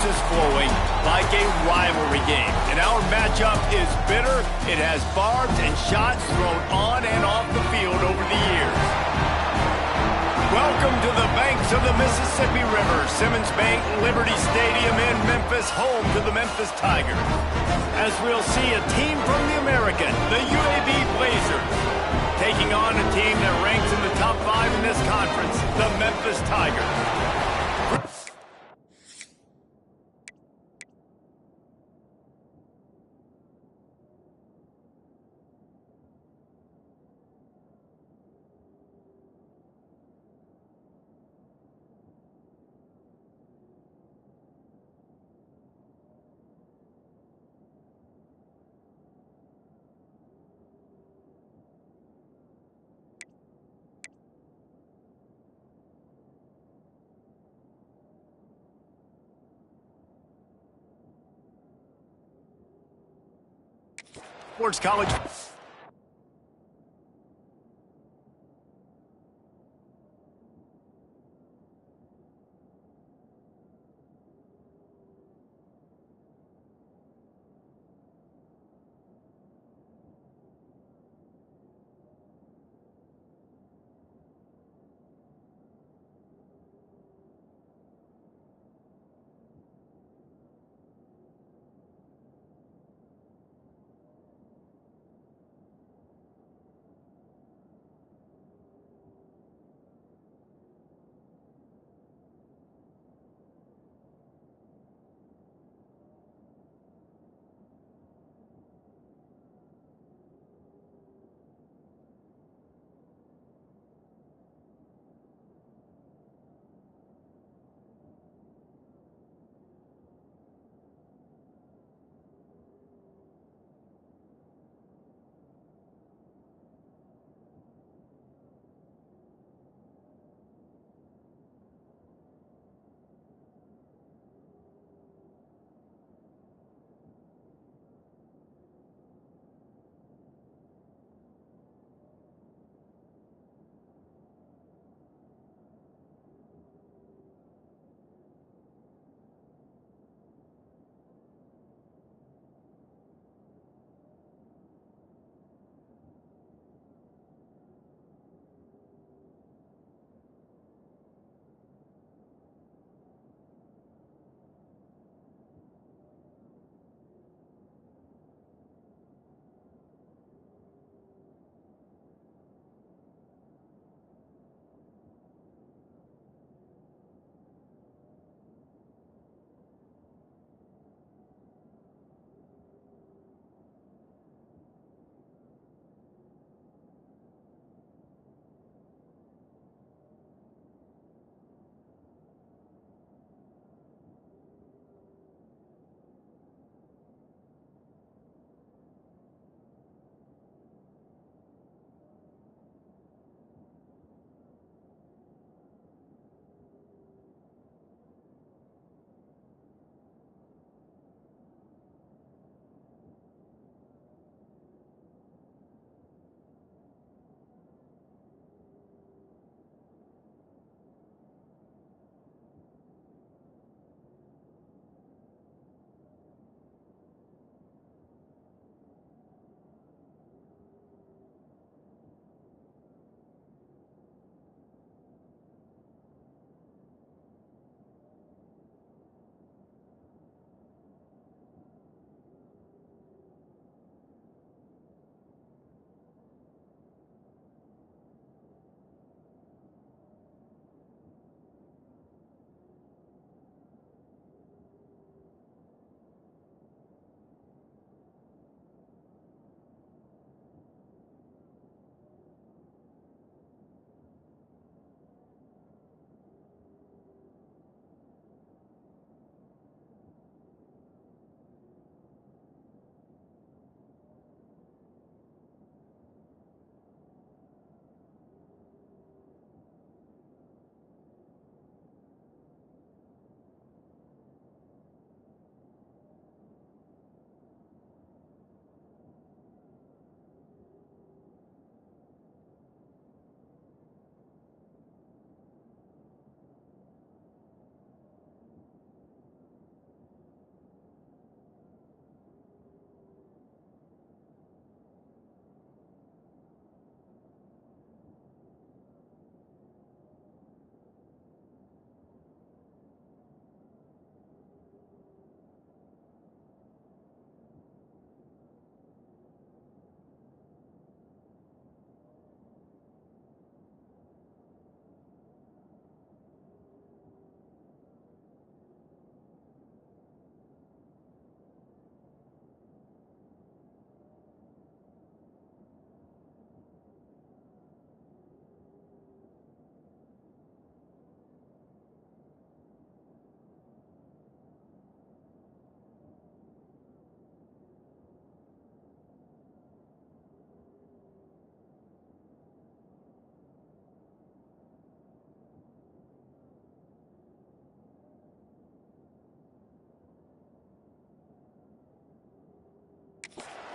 is flowing like a rivalry game, and our matchup is bitter. It has barbs and shots thrown on and off the field over the years. Welcome to the banks of the Mississippi River, Simmons Bank Liberty Stadium in Memphis, home to the Memphis Tigers. As we'll see a team from the American, the UAB Blazers, taking on a team that ranks in the top 5 in this conference, the Memphis Tigers. Sports College.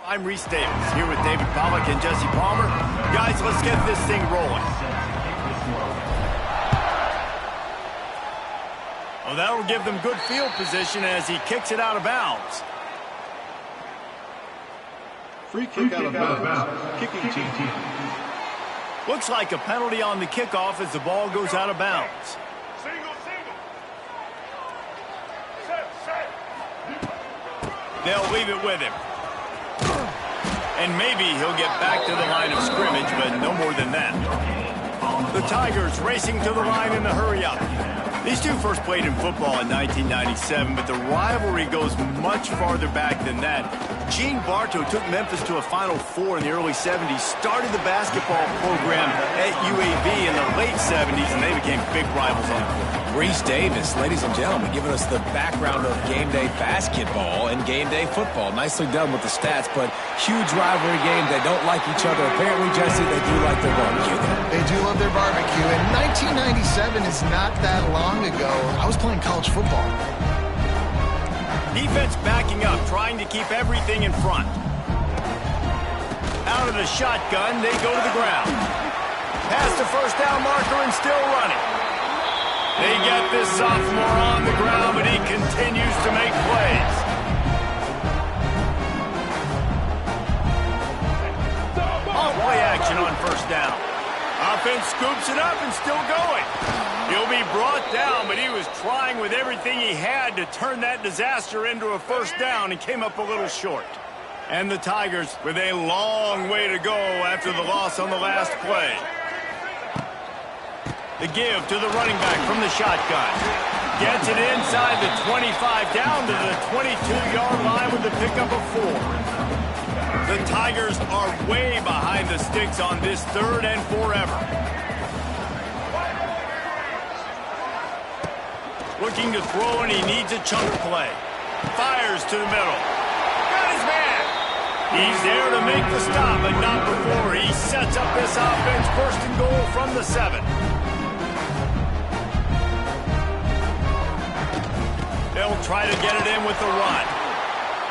I'm Reese Davis, here with David Pollack and Jesse Palmer. Guys, let's get this thing rolling. Well, that'll give them good field position as he kicks it out of bounds. Free kick out of bounds. Kicking team. Looks like a penalty on the kickoff as the ball goes out of bounds. They'll leave it with him. And maybe he'll get back to the line of scrimmage, but no more than that. The Tigers racing to the line in a hurry-up. These two first played in football in 1997, but the rivalry goes much farther back than that. Gene Bartow took Memphis to a Final Four in the early 70s, started the basketball program at UAB in the late 70s, and they became big rivals on the court. Reese Davis, ladies and gentlemen, giving us the background of game day basketball and game day football. Nicely done with the stats, but huge rivalry game. They don't like each other. Apparently, Jesse, they do like their barbecue. They do love their barbecue, and 1997 is not that long ago. I was playing college football. Defense backing up, trying to keep everything in front. Out of the shotgun, they go to the ground. Past the first down marker and still running. They get this sophomore on the ground, but he continues to make plays. On play action on first down. Offense scoops it up and still going. He'll be brought down, but he was trying with everything he had to turn that disaster into a first down and came up a little short. And the Tigers with a long way to go after the loss on the last play. The give to the running back from the shotgun. Gets it inside the 25, down to the 22-yard line with the pickup of 4. The Tigers are way behind the sticks on this 3rd and forever. Looking to throw, and he needs a chunk play. Fires to the middle. Got his man. He's there to make the stop, but not before he sets up this offense. 1st and goal from the 7. They'll try to get it in with the run.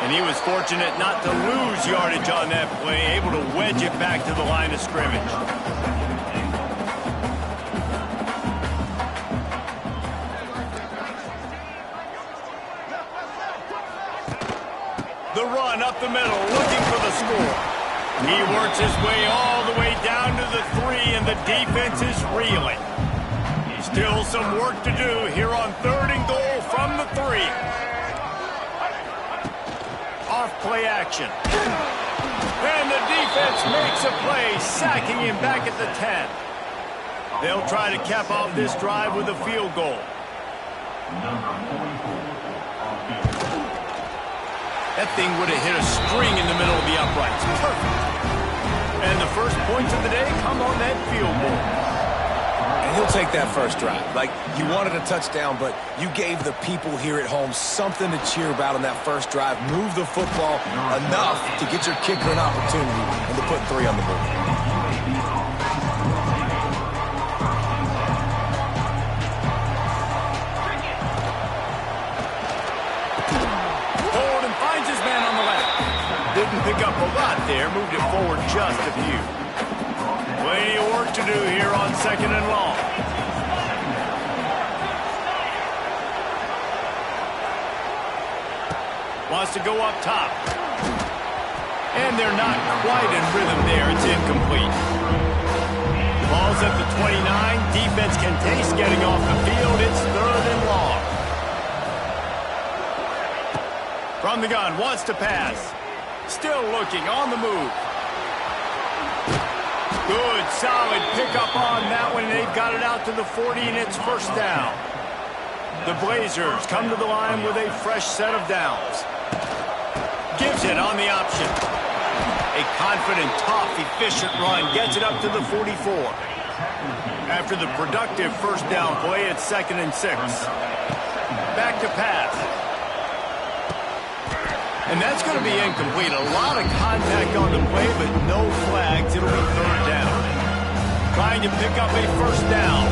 And he was fortunate not to lose yardage on that play, able to wedge it back to the line of scrimmage. The run up the middle, looking for the score. He works his way all the way down to the 3, and the defense is reeling. Still some work to do here on 3rd and goal from the 3. Off play action. And the defense makes a play, sacking him back at the 10. They'll try to cap off this drive with a field goal. That thing would have hit a string in the middle of the uprights. Perfect. And the first points of the day come on that field goal. And he'll take that first drive. Like, you wanted a touchdown, but you gave the people here at home something to cheer about on that first drive. Move the football enough to get your kicker an opportunity and to put 3 on the board. Hold and finds his man on the left. Didn't pick up a lot there, moved it forward just a few. Plenty of work to do here on 2nd and long. Wants to go up top. And they're not quite in rhythm there. It's incomplete. Ball's at the 29. Defense can taste getting off the field. It's 3rd and long. From the gun, wants to pass. Still looking, on the move. Good, solid pickup on that one. They've got it out to the 40, and it's first down. The Blazers come to the line with a fresh set of downs. Gives it on the option. A confident, tough, efficient run gets it up to the 44. After the productive first down play, it's 2nd and 6. Back to pass. And that's going to be incomplete. A lot of contact on the play, but no flags. It'll be 3rd down. Trying to pick up a first down.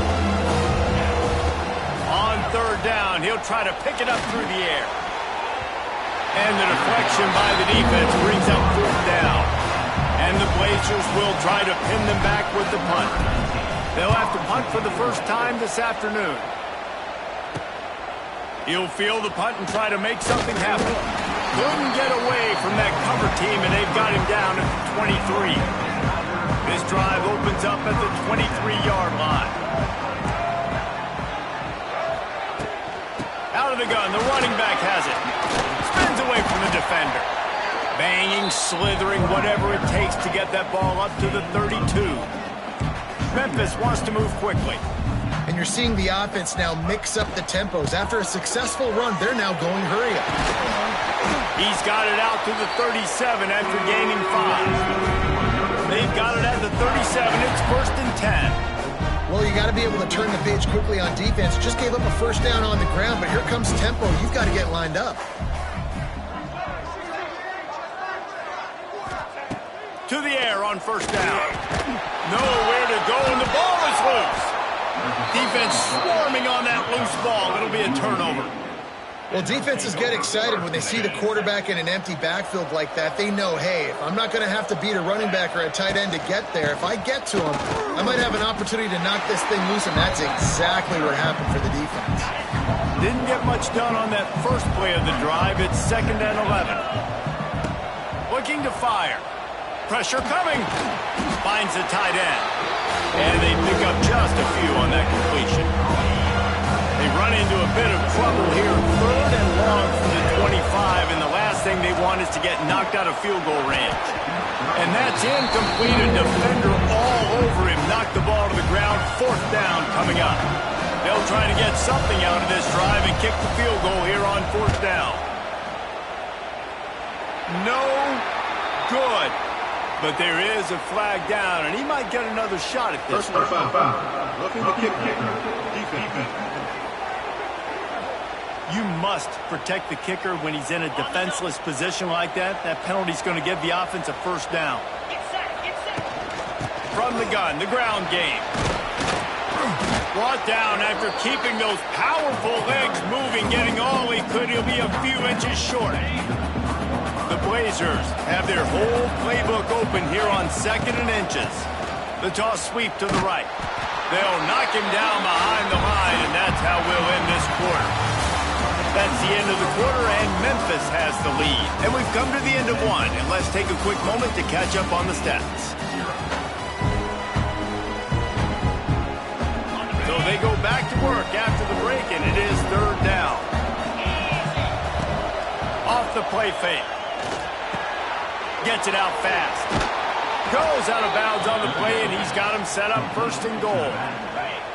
On 3rd down, he'll try to pick it up through the air. And the deflection by the defense brings up 4th down. Blazers will try to pin them back with the punt. They'll have to punt for the first time this afternoon. He'll field the punt and try to make something happen. Couldn't get away from that cover team, and they've got him down at 23. This drive opens up at the 23-yard line. Out of the gun, the running back has it. Spins away from the defender. Banging, slithering, whatever it takes to get that ball up to the 32. Memphis wants to move quickly. And you're seeing the offense now mix up the tempos. After a successful run, they're now going hurry up. He's got it out to the 37 after gaining 5. They've got it at the 37. It's 1st and 10. Well, you got to be able to turn the page quickly on defense. Just gave up a first down on the ground, but here comes tempo. You've got to get lined up. To the air on first down. Nowhere to go, and the ball is loose. Defense swarming on that loose ball. It'll be a turnover. Well, defenses get excited when they see the quarterback in an empty backfield like that. They know, hey, if I'm not going to have to beat a running back or a tight end to get there, if I get to him, I might have an opportunity to knock this thing loose, and that's exactly what happened for the defense. Didn't get much done on that first play of the drive. It's 2nd and 11. Looking to fire. Pressure coming. Finds the tight end. And they pick up just a few on that completion. They run into a bit of trouble here. 3rd and long from the 25, and the last thing they want is to get knocked out of field goal range. And that's incomplete. A defender all over him. Knocked the ball to the ground. 4th down coming up. They'll try to get something out of this drive and kick the field goal here on 4th down. No good. But there is a flag down, and he might get another shot at this. Looking to kick defense. You must protect the kicker when he's in a defenseless position like that. That penalty's going to give the offense a first down. From the gun, the ground game. Brought down after keeping those powerful legs moving, getting all he could. He'll be a few inches short. The Blazers have their whole playbook open here on 2nd and inches. The toss sweep to the right. They'll knock him down behind the line, and that's how we'll end this quarter. That's the end of the quarter, and Memphis has the lead. And we've come to the end of one, and let's take a quick moment to catch up on the stats. So they go back to work after the break, and it is 3rd down. Off the play fake. Gets it out fast. Goes out of bounds on the play, and he's got him set up 1st and goal.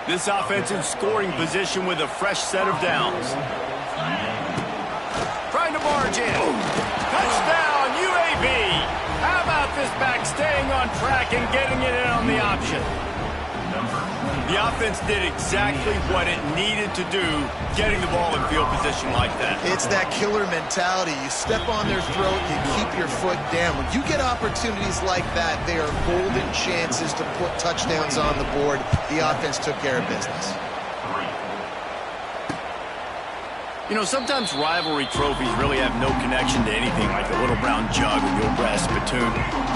This offense in scoring position with a fresh set of downs. Trying to barge in. Touchdown, UAB. How about this back staying on track and getting it in on the option? The offense did exactly what it needed to do, getting the ball in field position like that. It's that killer mentality. You step on their throat, you keep your foot down. When you get opportunities like that, they are golden chances to put touchdowns on the board. The offense took care of business. You know, sometimes rivalry trophies really have no connection to anything like the Little Brown Jug or the old brass spittoon.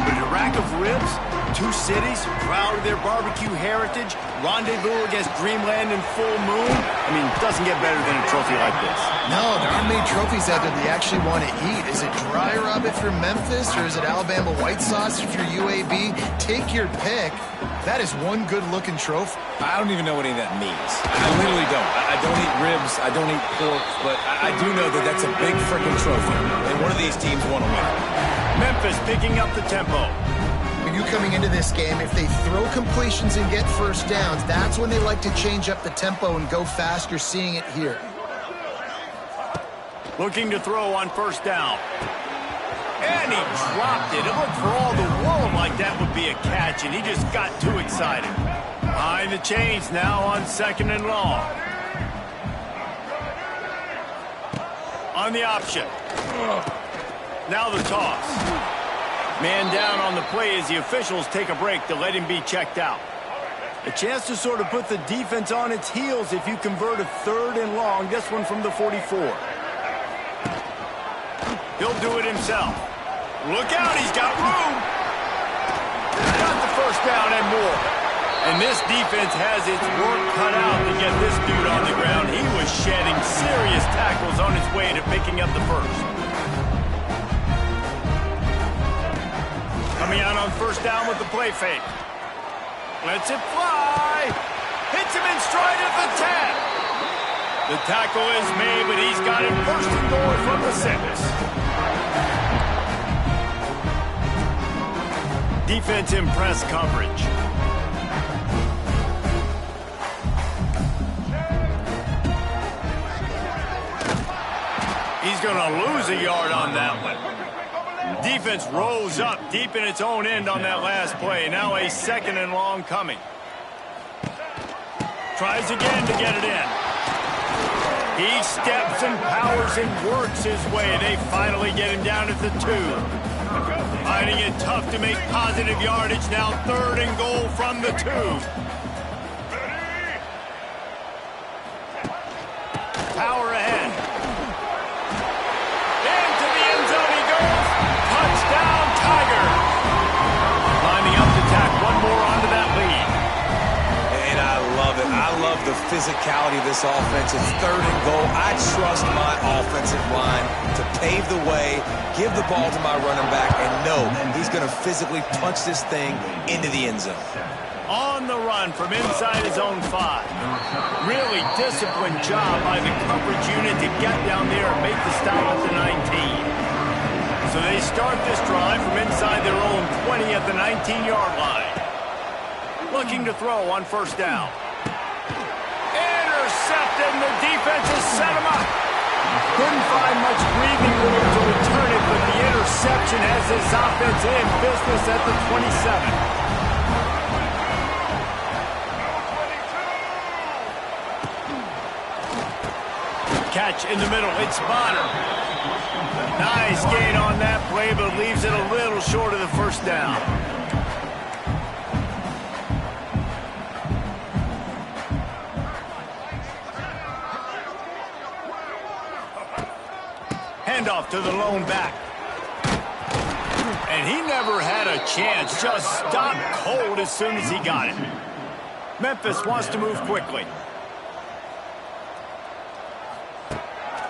But a rack of ribs, 2 cities, proud of their barbecue heritage, rendezvous against Dreamland and Full Moon. I mean, it doesn't get better than a trophy like this. No, there aren't many trophies out there that you actually want to eat. Is it dry rub if you're Memphis, or is it Alabama white sauce if you're UAB? Take your pick. That is one good-looking trophy. I don't even know what any of that means. I literally don't. I don't eat ribs. I don't eat pork. But I do know that that's a big freaking trophy. And one of these teams want to win. Memphis picking up the tempo. When you coming into this game, if they throw completions and get first downs, that's when they like to change up the tempo and go fast. You're seeing it here. Looking to throw on 1st down. And he dropped it. It looked for all the world like that would be a catch, and he just got too excited. Behind the chains now on 2nd and long. On the option. Now the toss. Man down on the play as the officials take a break to let him be checked out. A chance to sort of put the defense on its heels if you convert a 3rd and long, this one from the 44. He'll do it himself. Look out, he's got room. first down and more. And this defense has its work cut out to get this dude on the ground. He was shedding serious tackles on his way to picking up the first. Coming out on first down with the play fake. Lets it fly. Hits him in stride at the 10. The tackle is made, but he's got it first and goal from the 6. Defense in press coverage. He's going to lose a yard on that one. Defense rose up deep in its own end on that last play. Now a 2nd and long coming. Tries again to get it in. He steps and powers and works his way. They finally get him down at the 2. Finding it tough to make positive yardage. Now 3rd and goal from the 2. Power ahead. Into the end zone he goes. Touchdown, Tiger. Lining up to tack one more onto that lead. And I love it. I love the physicality of this offense. It's 3rd and goal. I trust my offensive line to pave the way, give the ball to my running back, and know he's going to physically punch this thing into the end zone. On the run from inside his own 5. Really disciplined job by the coverage unit to get down there and make the stop at the 19. So they start this drive from inside their own 20 at the 19-yard line. Looking to throw on first down. Intercepted, and the defense has set him up. Couldn't find much breathing room to return it, but the interception has this offense in business at the 27. Catch in the middle, it's Bonner. Nice gain on that play, but leaves it a little short of the first down. Handoff to the lone back. And he never had a chance, just stopped cold as soon as he got it. Memphis wants to move quickly.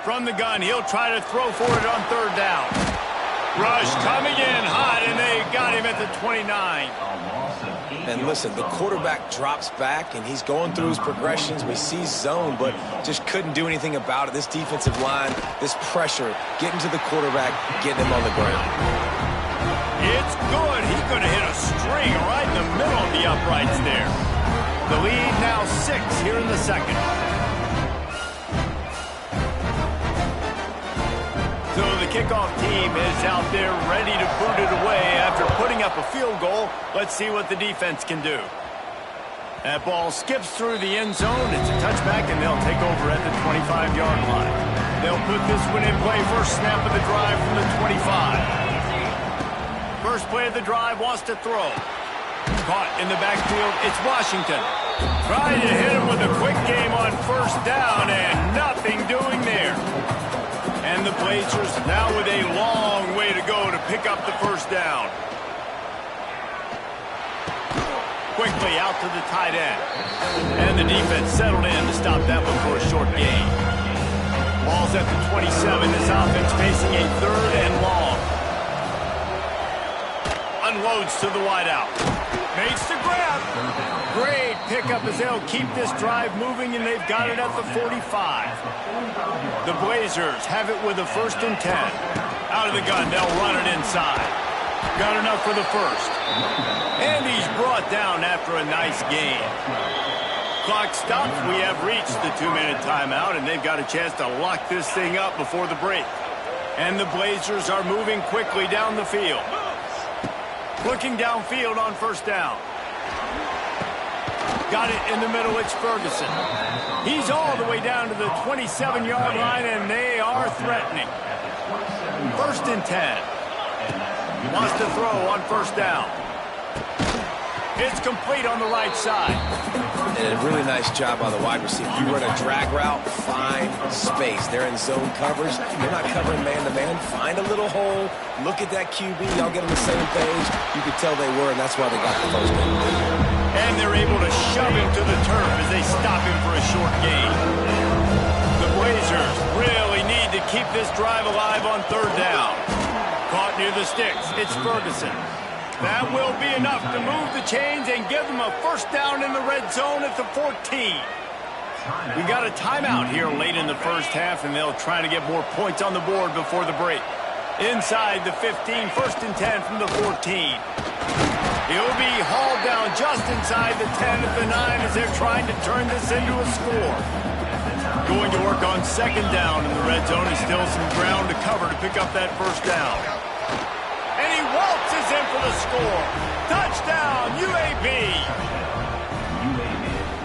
From the gun, he'll try to throw for it on 3rd down. Rush coming in hot, and they got him at the 29. And listen, the quarterback drops back, and he's going through his progressions. We see zone, but just couldn't do anything about it. This defensive line, this pressure, getting to the quarterback, getting him on the ground. It's good. He's going to hit a string right in the middle of the uprights there. The lead now 6 here in the 2nd. So the kickoff team is out there ready to boot it away after putting up a field goal. Let's see what the defense can do. That ball skips through the end zone. It's a touchback, and they'll take over at the 25-yard line. They'll put this one in play. First snap of the drive from the 25. First play of the drive, wants to throw. Caught in the backfield, it's Washington. Trying to hit him with a quick game on first down, and nothing doing there. And the Blazers now with a long way to go to pick up the first down. Quickly out to the tight end. And the defense settled in to stop that one for a short gain. Ball's at the 27. This offense facing a 3rd and long. Unloads to the wideout. Makes the grab. Great pickup as they'll keep this drive moving, and they've got it at the 45. The Blazers have it with a 1st and 10. Out of the gun, they'll run it inside. Got enough for the first. And he's brought down after a nice gain. Clock stops. We have reached the 2-minute timeout, and they've got a chance to lock this thing up before the break. And the Blazers are moving quickly down the field. Looking downfield on first down. Got it in the middle, it's Ferguson. He's all the way down to the 27-yard line, and they are threatening. 1st and 10. Wants to throw on first down. It's complete on the right side. And a really nice job by the wide receiver. You run a drag route, find space. They're in zone coverage. They're not covering man-to-man. Find a little hole. Look at that QB. Y'all get on the same page. You could tell they were, and that's why they got the first game. And they're able to shove him to the turf as they stop him for a short gain. The Blazers really need to keep this drive alive on third down. Caught near the sticks. It's Ferguson. That will be enough to move the chains and give them a first down in the red zone at the 14. We got a timeout here late in the first half, and they'll try to get more points on the board before the break. Inside the 15, first and 10 from the 14. He'll be hauled down just inside the 10 at the 9 as they're trying to turn this into a score. Going to work on second down in the red zone, and still some ground to cover to pick up that first down. And he waltzes in for the score. Touchdown, UAB.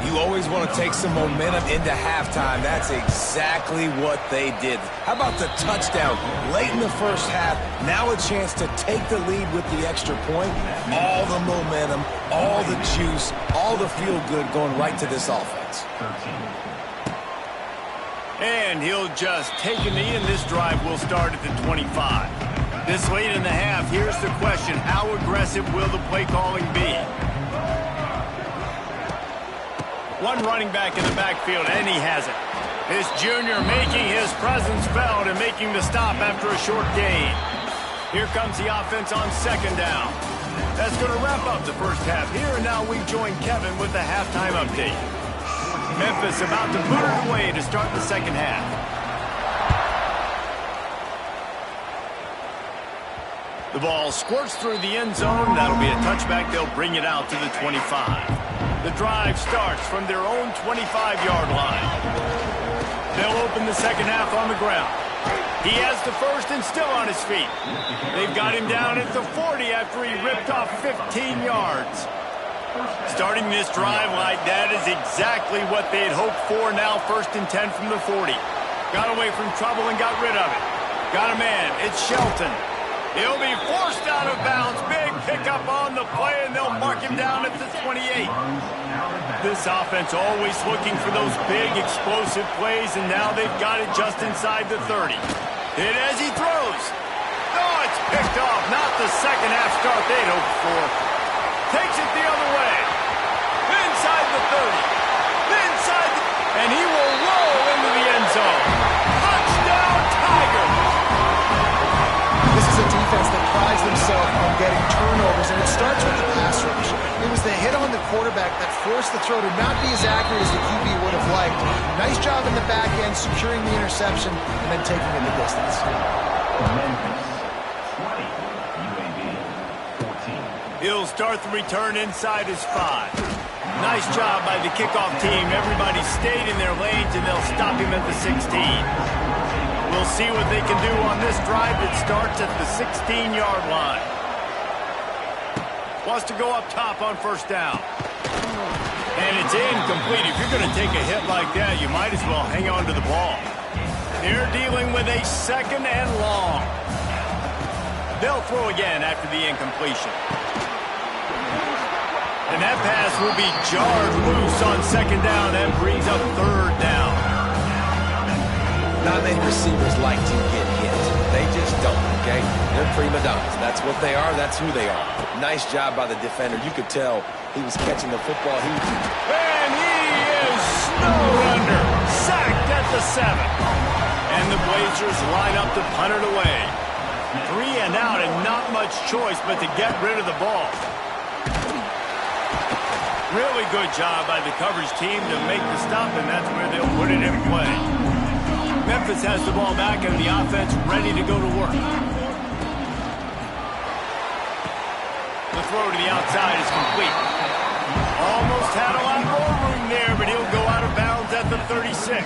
You always want to take some momentum into halftime. That's exactly what they did. How about the touchdown late in the first half? Now a chance to take the lead with the extra point. All the momentum, all the juice, all the feel-good going right to this offense. And he'll just take a knee, and this drive will start at the 25. This late in the half, here's the question. How aggressive will the play calling be? One running back in the backfield, and he has it. This junior making his presence felt and making the stop after a short gain. Here comes the offense on second down. That's going to wrap up the first half here, and now we join Kevin with the halftime update. Memphis about to put it away to start the second half. The ball squirts through the end zone. That'll be a touchback. They'll bring it out to the 25. The drive starts from their own 25-yard line. They'll open the second half on the ground. He has the first and still on his feet. They've got him down at the 40 after he ripped off 15 yards. Starting this drive like that is exactly what they had hoped for. Now first and 10 from the 40. Got away from trouble and got rid of it. Got a man. It's Shelton. He'll be forced out of bounds. Big pickup on the play, and they'll mark him down at the 28. This offense always looking for those big, explosive plays, and now they've got it just inside the 30. Hit as he throws. Oh, it's picked off. Not the second half start they'd hoped for. Takes it the other way. Inside the 30. Inside the... And he will roll into the end zone. Touchdown, Tigers! This is a defense that prides themselves on getting turnovers, and it starts with the pass rush. It was the hit on the quarterback that forced the throw to not be as accurate as the QB would have liked. Nice job in the back end, securing the interception, and then taking it the distance. He'll start the return inside his 5. Nice job by the kickoff team. Everybody stayed in their lanes, and they'll stop him at the 16. We'll see what they can do on this drive that starts at the 16-yard line. Wants to go up top on first down. And it's incomplete. If you're going to take a hit like that, you might as well hang on to the ball. They're dealing with a second and long. They'll throw again after the incompletion. And that pass will be jarred loose on second down. That brings up third down. Not many receivers like to get hit. They just don't, okay? They're prima donnas. That's what they are. That's who they are. Nice job by the defender. You could tell he was catching the football. And he is snowed under. Sacked at the 7. And the Blazers line up to punt it away. 3 and out, and not much choice but to get rid of the ball. Really good job by the coverage team to make the stop, and that's where they'll put it in play. Memphis has the ball back, and the offense ready to go to work. The throw to the outside is complete. Almost had a lot more room there, but he'll go out of bounds at the 36.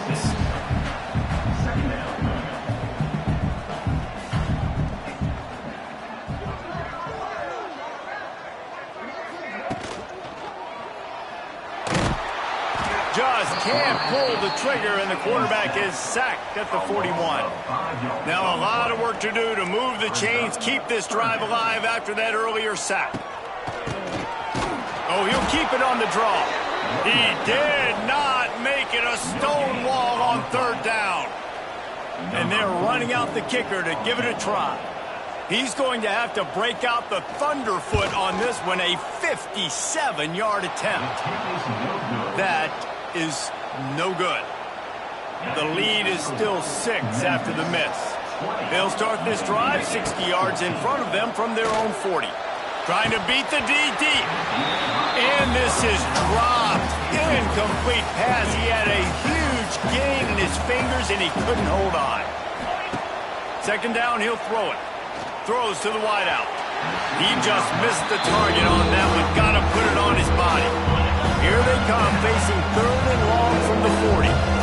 Just can't pull the trigger, and the quarterback is sacked at the 41. Now a lot of work to do to move the chains, keep this drive alive after that earlier sack. Oh, he'll keep it on the draw. He did not make it a stone wall on third down. And they're running out the kicker to give it a try. He's going to have to break out the thunderfoot on this one, a 57-yard attempt. That is no good. The lead is still 6 after the miss. They'll start this drive 60 yards in front of them from their own 40. Trying to beat the D deep. And this is dropped. Incomplete pass. He had a huge gain in his fingers, and he couldn't hold on. Second down, he'll throw it. Throws to the wideout. He just missed the target on that one. Got to put it on his body. Here they come, facing third and long from the 40.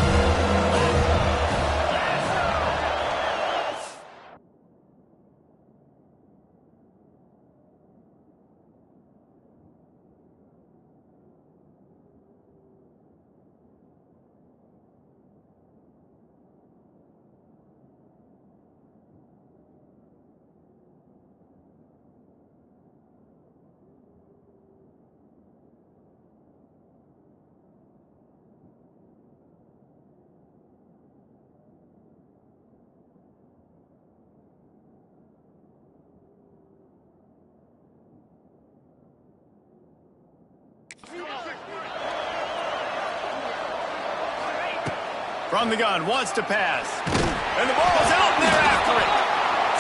From the gun, wants to pass. And the ball's out, and they're after it.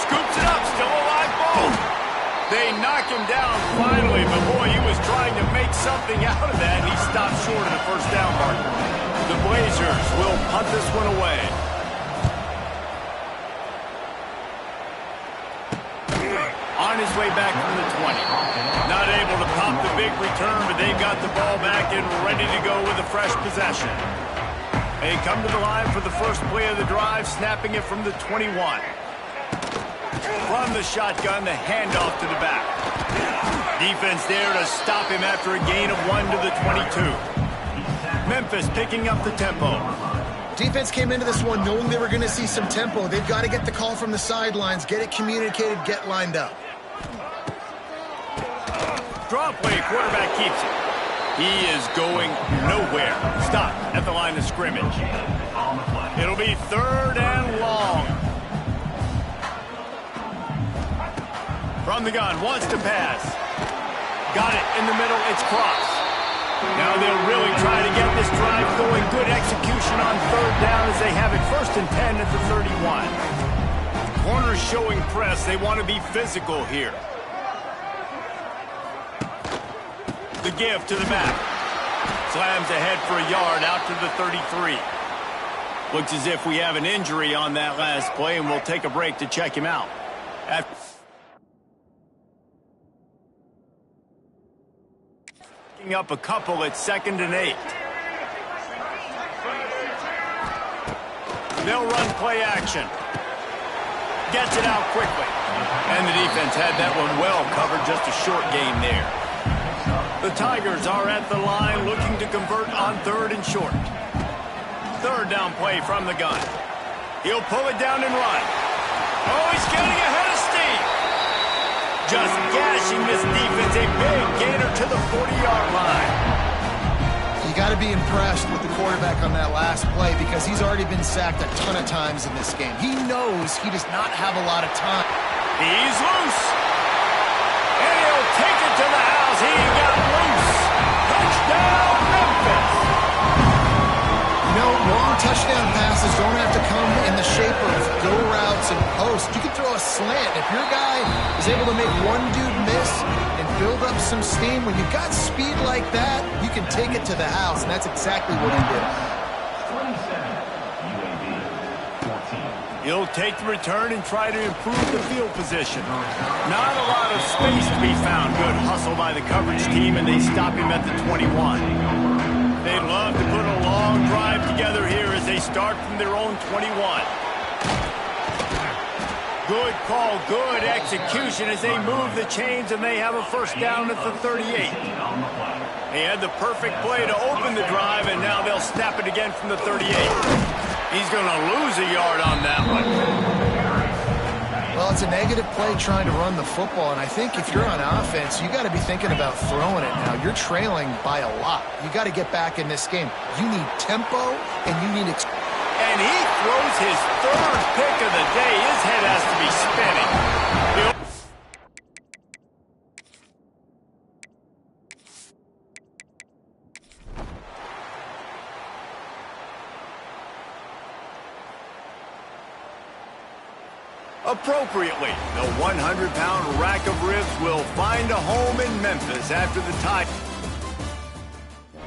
Scoops it up, still a live ball. They knock him down finally, but boy, he was trying to make something out of that, and he stopped short of the first down marker. The Blazers will punt this one away. On his way back from the 20. Not able to pop the big return, but they've got the ball back and ready to go with a fresh possession. They come to the line for the first play of the drive, snapping it from the 21. From the shotgun, the handoff to the back. Defense there to stop him after a gain of 1 to the 22. Memphis picking up the tempo. Defense came into this one knowing they were going to see some tempo. They've got to get the call from the sidelines, get it communicated, get lined up. Draw play, quarterback keeps it. He is going nowhere. Stop at the line of scrimmage. It'll be third and long. From the gun, wants to pass. Got it in the middle, it's cross. Now they'll really try to get this drive going. Good execution on third down as they have it first and 10 at the 31. Corners showing press. They want to be physical here. The give to the back. Slams ahead for a yard out to the 33. Looks as if we have an injury on that last play, and we'll take a break to check him out. Picking up a couple at 2nd and 8. They'll run play action. Gets it out quickly. And the defense had that one well covered, just a short gain there. The Tigers are at the line looking to convert on third and short. Third down play from the gun. He'll pull it down and run. Oh, he's getting ahead of steam. Just gashing this defense. A big gainer to the 40-yard line. You got to be impressed with the quarterback on that last play because he's already been sacked a ton of times in this game. He knows he does not have a lot of time. He's loose. And he'll take it to the house. He got loose. Touchdown, Memphis. You know, long touchdown passes don't have to come in the shape of go routes and posts. You can throw a slant. If your guy is able to make one dude miss and build up some steam, when you've got speed like that, you can take it to the house, and that's exactly what he did. He'll take the return and try to improve the field position. Not a lot of space to be found. Good hustle by the coverage team, and they stop him at the 21. They'd love to put a long drive together here as they start from their own 21. Good call, good execution as they move the chains, and they have a first down at the 38. They had the perfect play to open the drive, and now they'll snap it again from the 38. He's going to lose a yard on that one. Well, Well, it's a negative play trying to run the football, and I think if you're on offense, you got to be thinking about throwing it now. You're trailing by a lot. You got to get back in this game. You need tempo, and you need... And he throws his third pick of the day. His head has to be spinning. Appropriately, the 100-pound rack of ribs will find a home in Memphis after the tie.